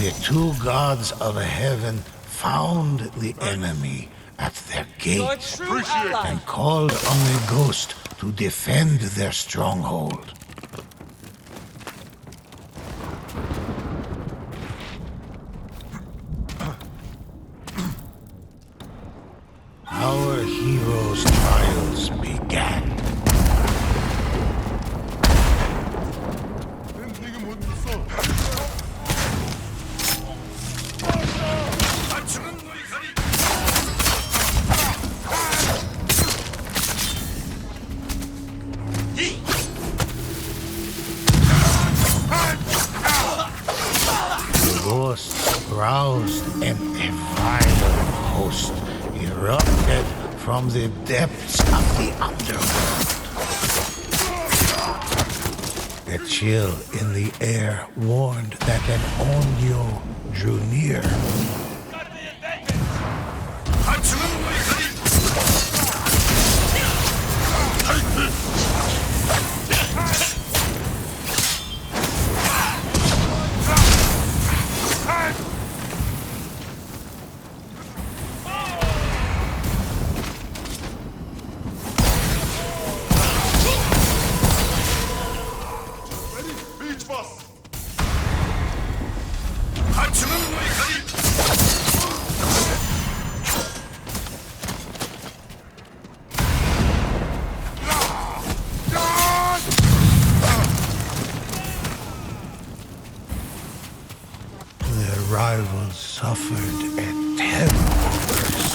The two gods of heaven found the enemy at their Your gates true ally. and called on the ghost to defend their stronghold. Our heroes' trials began. The ghosts roused and a violent host erupted from the depths of the underworld. A chill in the air warned that an Onyo drew near. Their rivals suffered a terrible curse.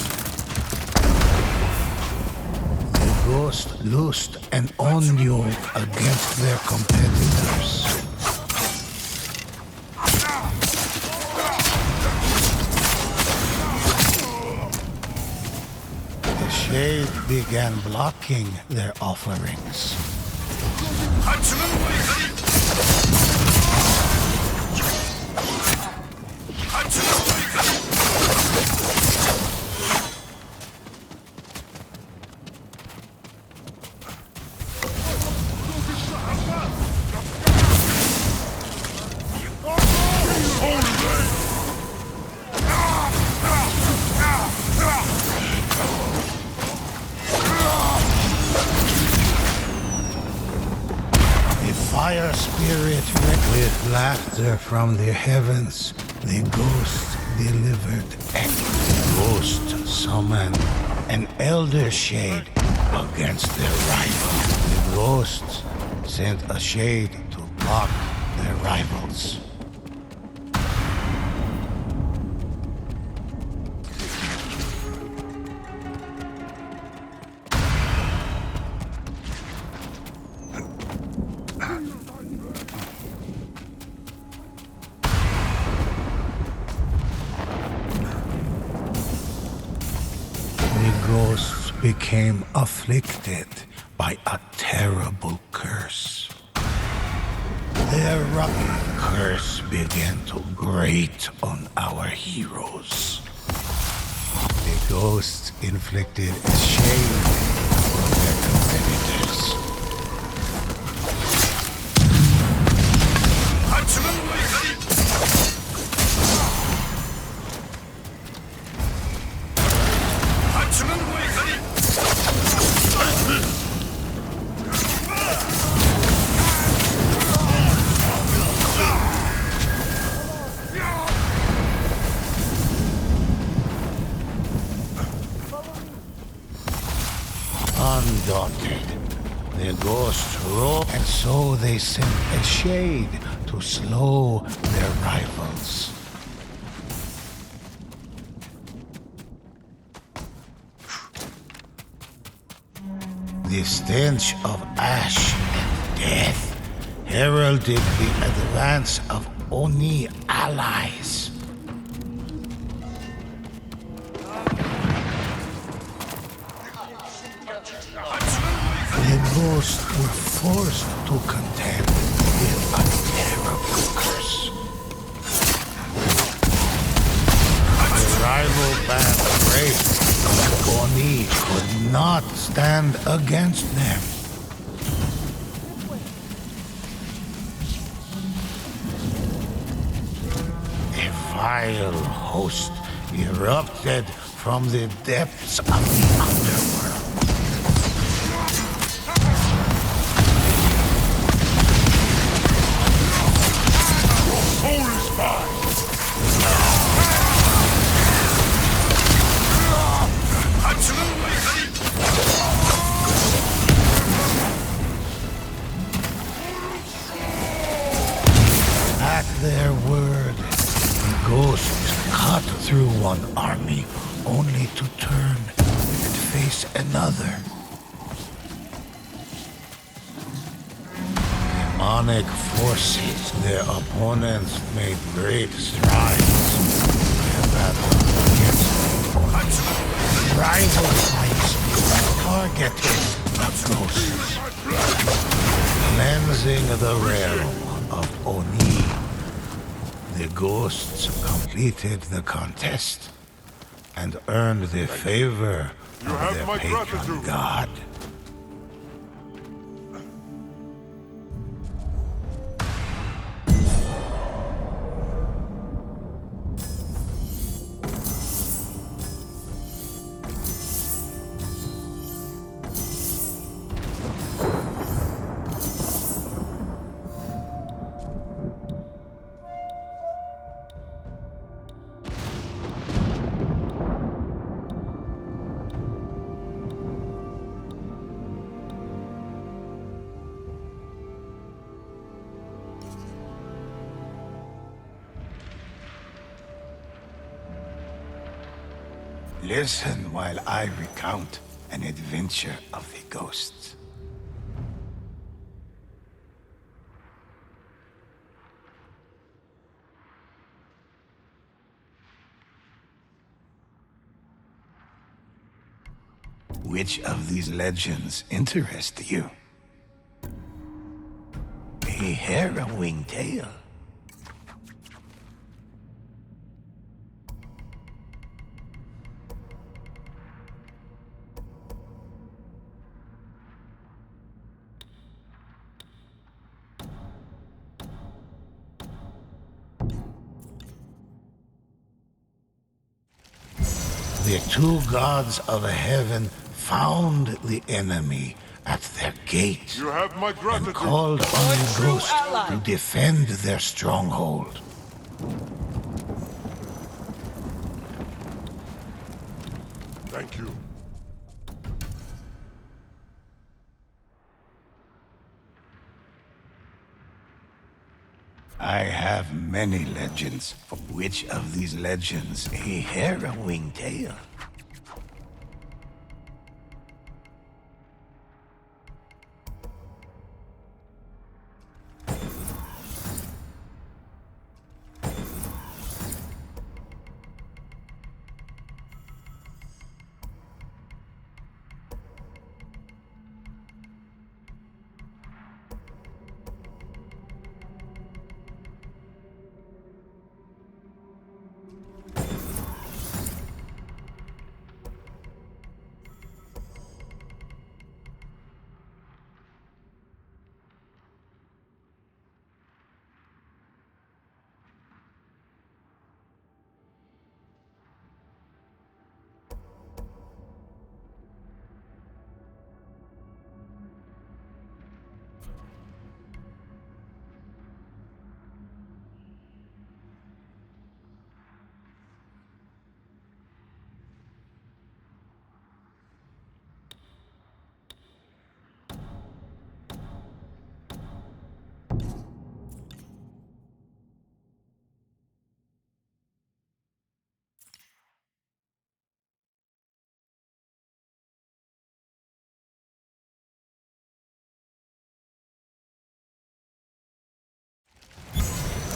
The ghost loosed an Onyo against their competitors. The shade began blocking their offerings. Fire spirit with laughter from the heavens, the ghost delivered act. The ghost summoned an elder shade against their rival. The ghosts sent a shade to block their rivals. The ghosts became afflicted by a terrible curse. Their rotten curse began to grate on our heroes. The ghosts inflicted a shame on their competitors. Undaunted, the ghosts rose, and so they sent a shade to slow their rivals. The stench of ash and death heralded the advance of Oni allies. The ghosts were forced to contend with a terrible curse. The rival band raged, but Oni could not stand against them. A vile host erupted from the depths of the underworld. Holy spy! At their word, the ghosts cut through one army, only to turn and face another. Demonic forces, their opponents made great strides. Their battle against the opponents. Rival fights targeted the ghosts. Cleansing the realm of Oni. The ghosts completed the contest and earned the favor You of have their my patron gratitude. god. Listen while I recount an adventure of the ghosts. Which of these legends interest you? A harrowing tale. The two gods of heaven found the enemy at their gate You have my and gratitude. called on the ghost to defend their stronghold. Thank you. I have many legends. Which of these legends a harrowing tale?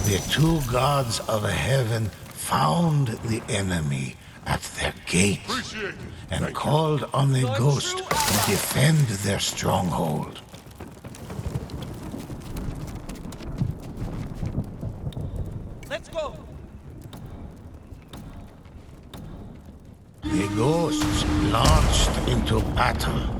The two gods of heaven found the enemy at their gate Appreciate it. and Thank you. called on the ghost to defend their stronghold. Let's go. The ghosts launched into battle.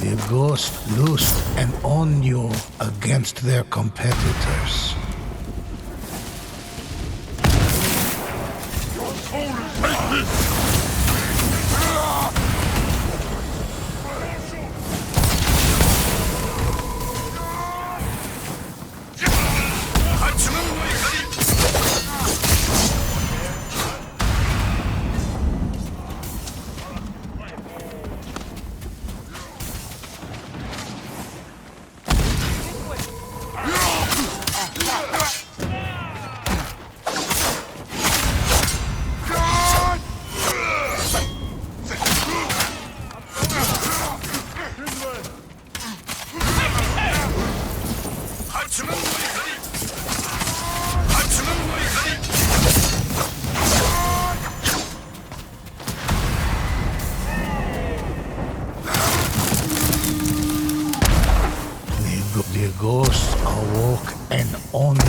The ghost loosed an Onyo against their competitors. The ghost awoke an Onyo.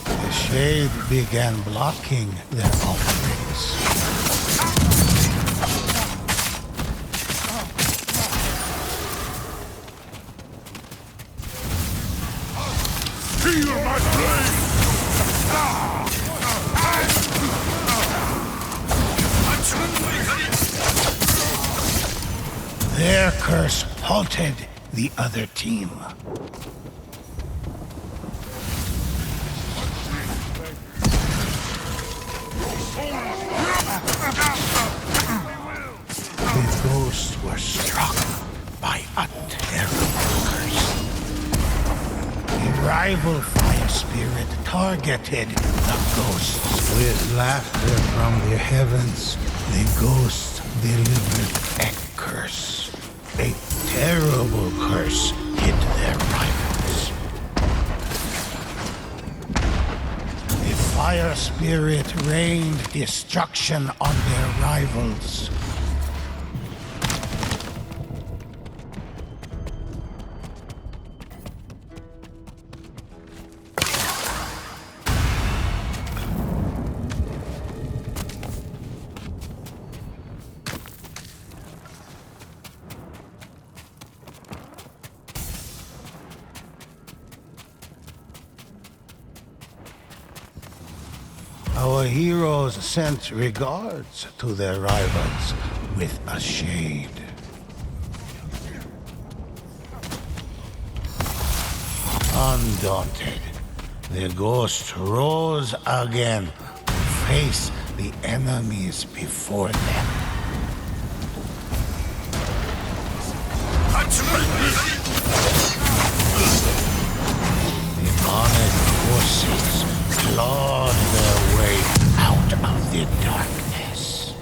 The shade began blocking their offerings. Feel my blade! Their curse halted the other team. The ghosts were struck by a terrible curse. The rival fire spirit targeted the ghosts. With laughter from the heavens, the ghosts delivered a curse. A terrible curse hit their rivals. The fire spirit rained destruction on their rivals. Our heroes sent regards to their rivals with a shade. Undaunted, the ghosts rose again to face the enemies before them. Demonic forces clawed their way out of the darkness.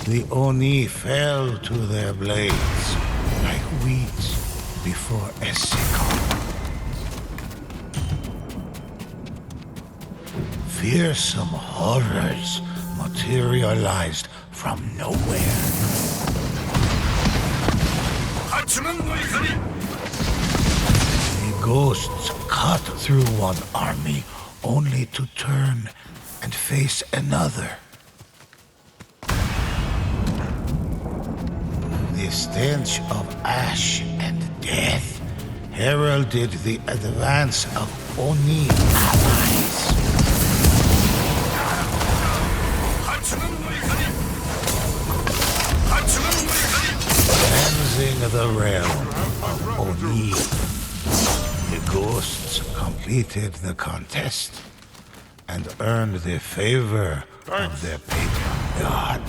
The Oni fell to their blades like wheat before a sickle. Fearsome horrors materialized from nowhere. The ghosts cut through one army only to turn and face another. The stench of ash and death heralded the advance of Oni allies. Cleansing the realm of Oni, the ghosts completed the contest and earned the favor of their patron god.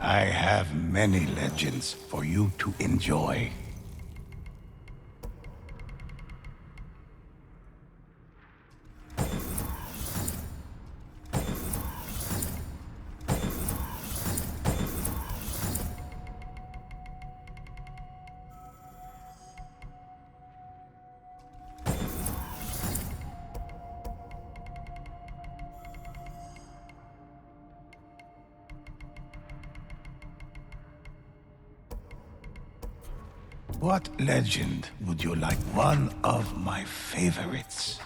I have many legends for you to enjoy. What legend would you like? One of my favorites.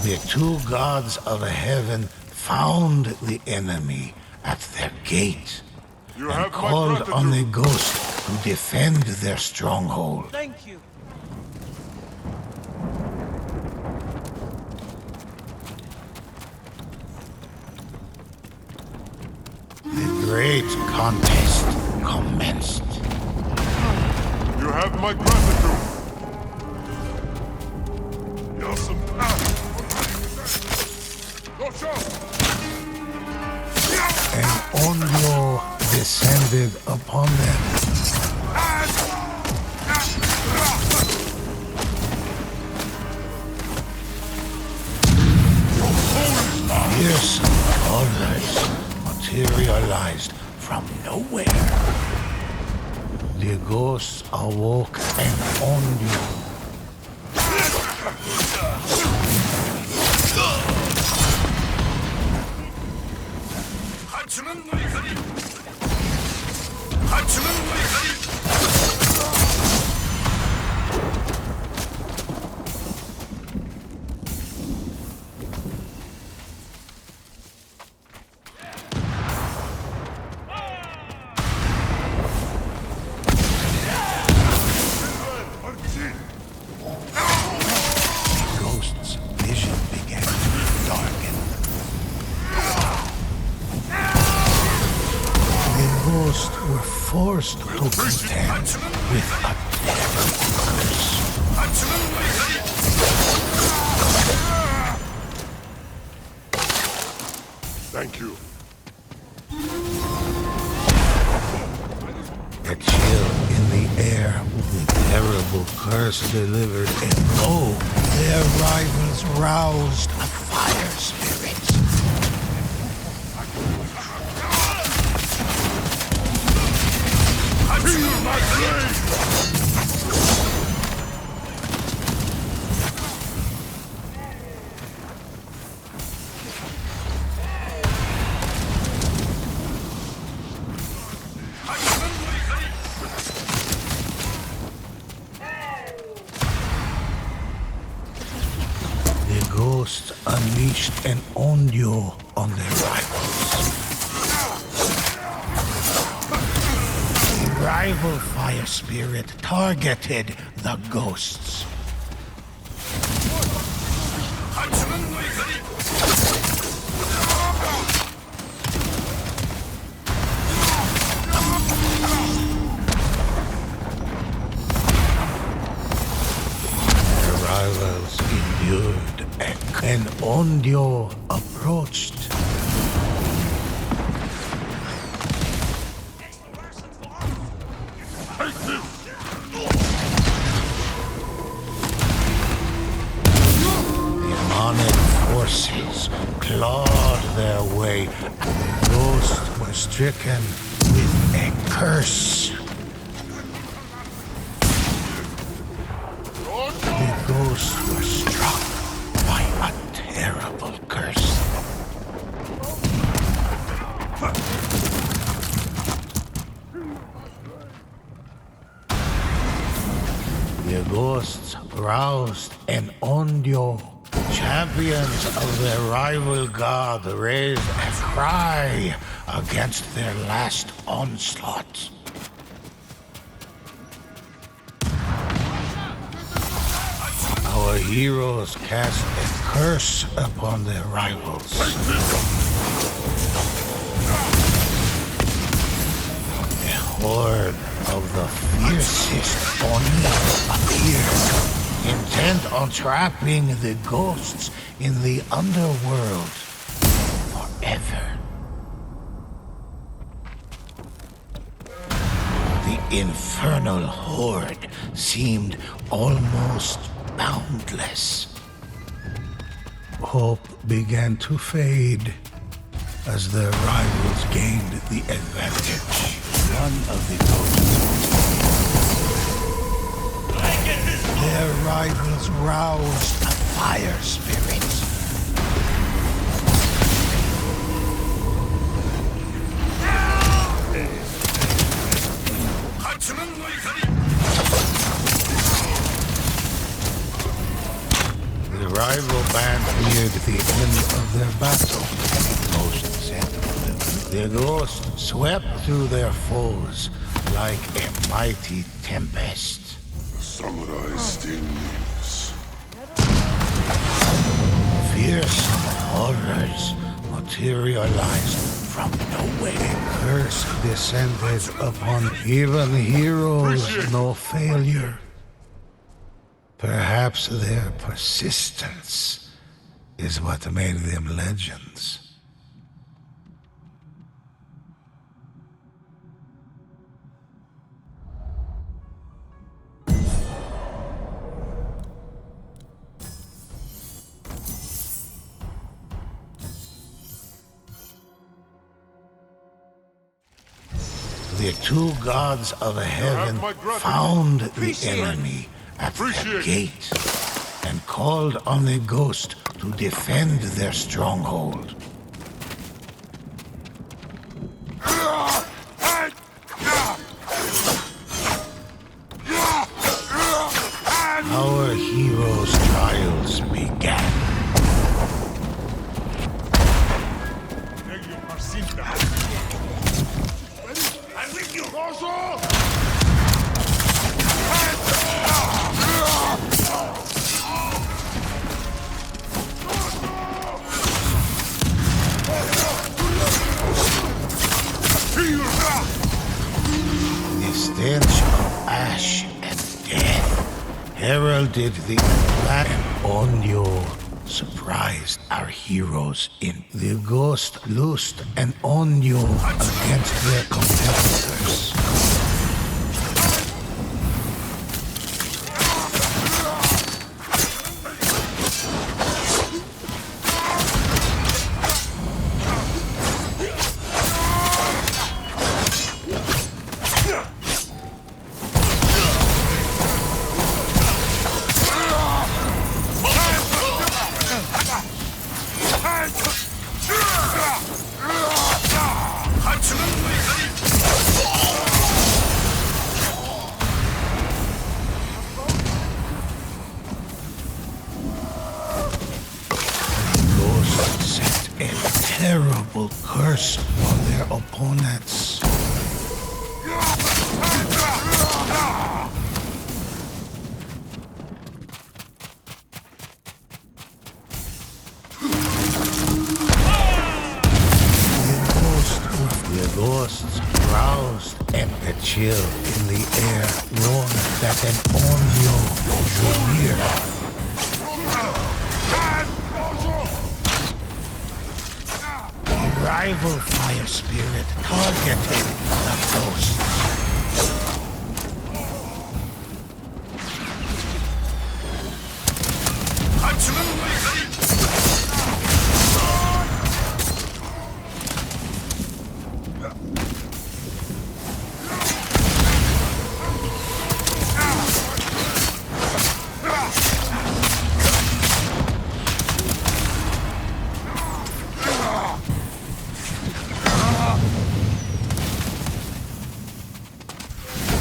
The two gods of heaven found the enemy at their gate. You And have my called on the gratitude. ghost to defend their stronghold. Thank you. The great contest commenced. You have my gratitude. Yasum. Go show. And Onyo descended upon them. Fierce others materialized from nowhere. The ghosts awoke and Onyo. Ghost's vision began to darken. The ghosts were forced to contend with a terrible curse. Thank you. A chill in the air, the terrible curse delivered, and lo, their rivals roused a fire spirit. Feel my blade! The ghosts unleashed an Onyo on their rivals. The rival fire spirit targeted the ghosts. Their rivals endured, and Onyo approached. Demonic forces clawed their way. The ghosts were stricken with a curse. The ghosts were struck by a terrible curse. The ghosts roused and Onyo, champions of their rival god, raised a cry against their last onslaught. Our heroes cast a curse upon their rivals. horde of the fiercest Oni appeared, intent on trapping the ghosts in the underworld forever. The infernal horde seemed almost boundless. Hope began to fade as their rivals gained the advantage. One of the ghosts. Their rivals roused a fire spirit. The rival band neared the end of their battle. Most sensible. Their ghost swept through their foes like a mighty tempest. The samurai still lives. Fearsome horrors materialized from nowhere. Curse descended upon even heroes no failure. Perhaps their persistence is what made them legends. The two gods of heaven found the enemy at their gate and called on the ghost to defend their stronghold. Our heroes' trials began. I'm with you! The stench of ash and death heralded the black Onyo surprised our heroes in. The ghost loosed an Onyo against their competitors. Terrible curse on their opponents. The ghosts roused and the chill in the air warned that an Onyo drew near. Rival fire spirit targeted the ghosts.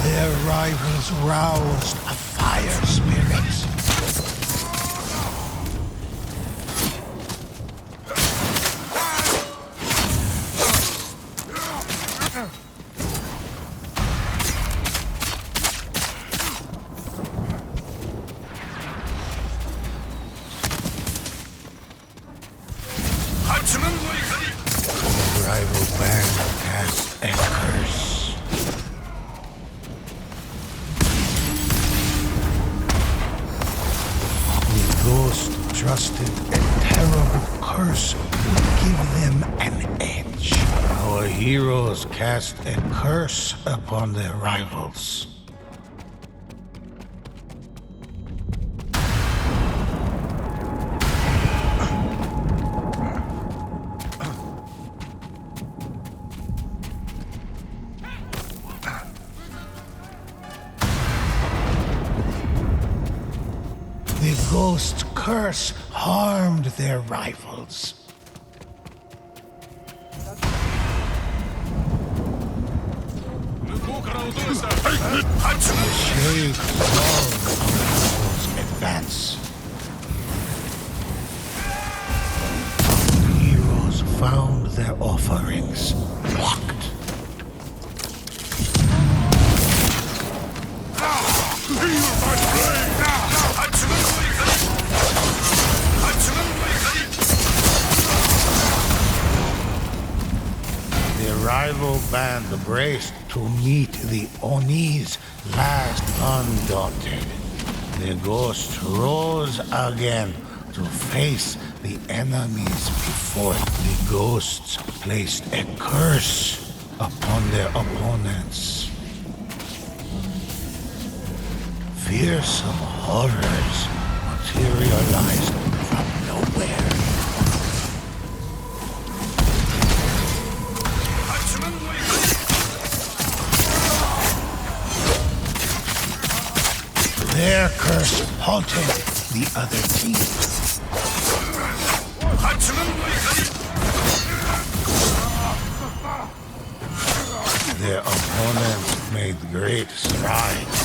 Their rivals roused a fire spirit. The rival band cast a curse. trusted a terrible curse would give them an edge. Our heroes cast a curse upon their rivals. The ghost curse harmed their rivals. The shade saw our rivals advance. The heroes found their offerings blocked. The rival band braced to meet the Oni's last undaunted. The ghost rose again to face the enemies before the ghosts placed a curse upon their opponents. Fearsome horrors materialized from nowhere. Their curse halted the other team. Their opponents made great strides.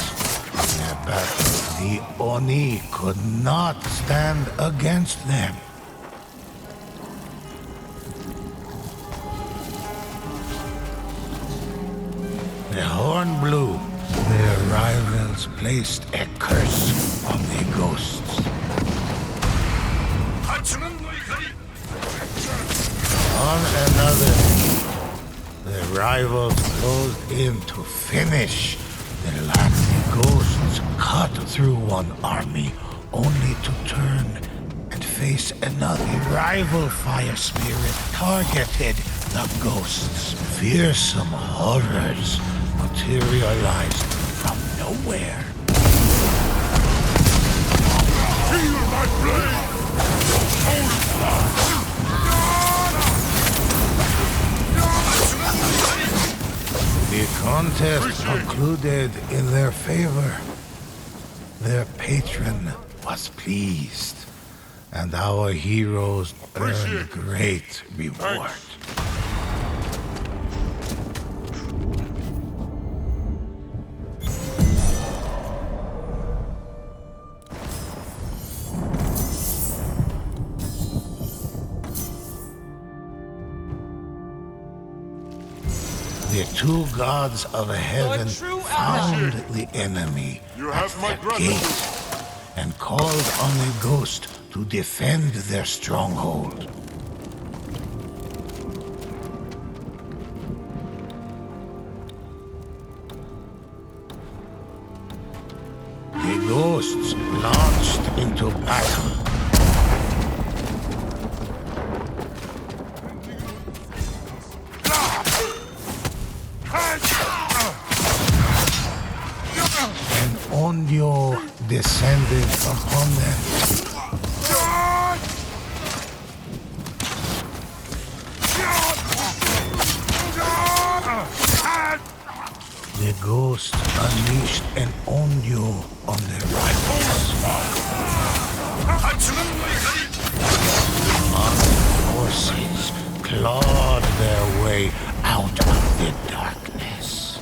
In their battle, the Oni could not stand against them. The horn blew. Their rivals placed a curse on the ghosts. On another team, the rivals closed in to finish. The last ghosts cut through one army, only to turn and face another. The rival fire spirit targeted the ghosts. Fearsome horrors materialized from nowhere. Feel my blade! The contest concluded in their favor. Their patron was pleased, and our heroes earned great reward. The two gods of heaven found the enemy at their gate and called on the ghost to defend their stronghold. The ghosts launched into battle. Onyo descended upon them. The ghost unleashed an Onyo on their rivals. Demonic forces clawed their way out of the darkness.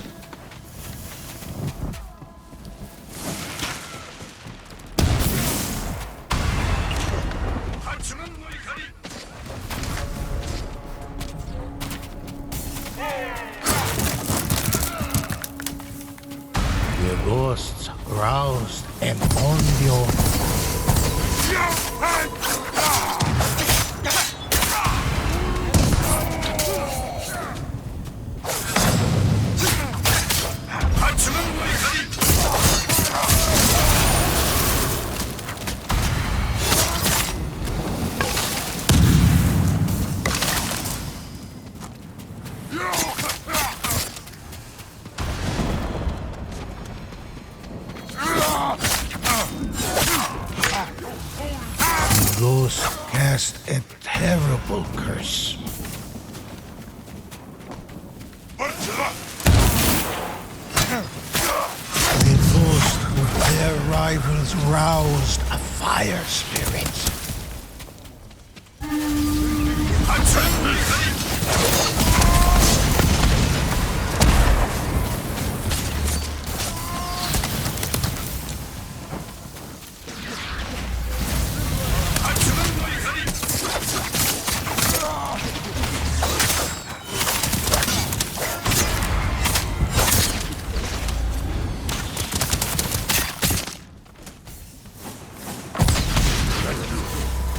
The ghosts roused an Onyo. the ghost cast a terrible curse. The ghost of their rivals roused a fire spirit.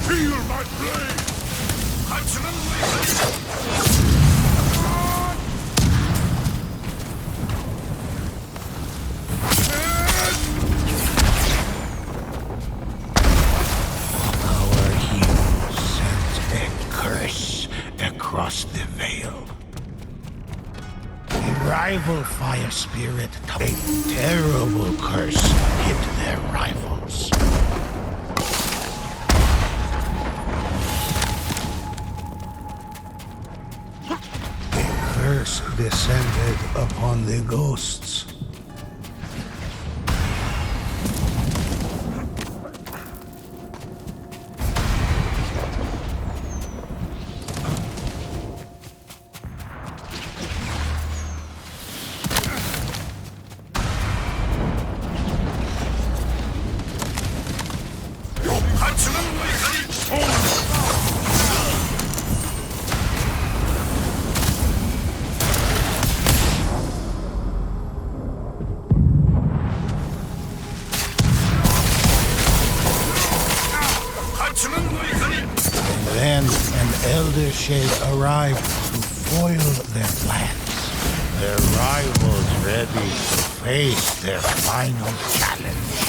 Feel my blade! Our hero sent a curse across the veil. The rival fire spirit, a terrible curse hit their rivals. A curse descended upon the ghosts. Then an elder shade arrived to foil their plans. Their rivals ready to face their final challenge.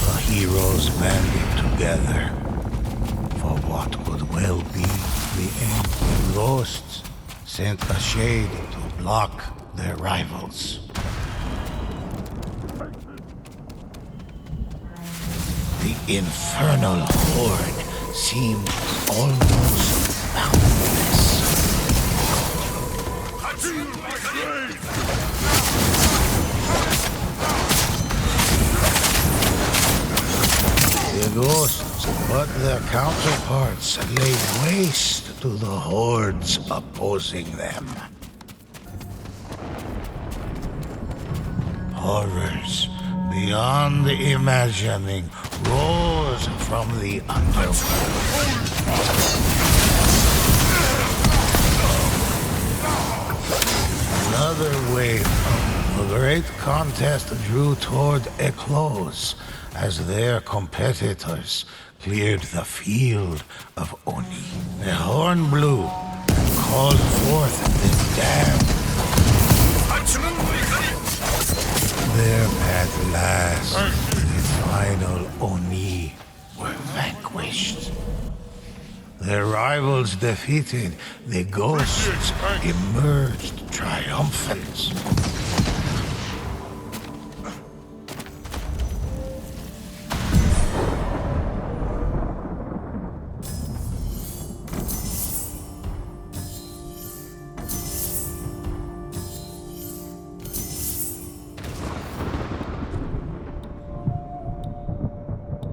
The heroes banded together for what could well be the end. The ghosts sent a shade to block their rivals. The infernal horde seemed almost boundless. The ghosts, but their counterparts, laid waste to the hordes opposing them. Horrors beyond imagining rose from the underworld. Another wave of the great contest drew toward a close as their competitors cleared the field of Oni. The horn blew and called forth the damned. There at last, the final Oni were vanquished. Their rivals defeated, the ghosts emerged triumphant.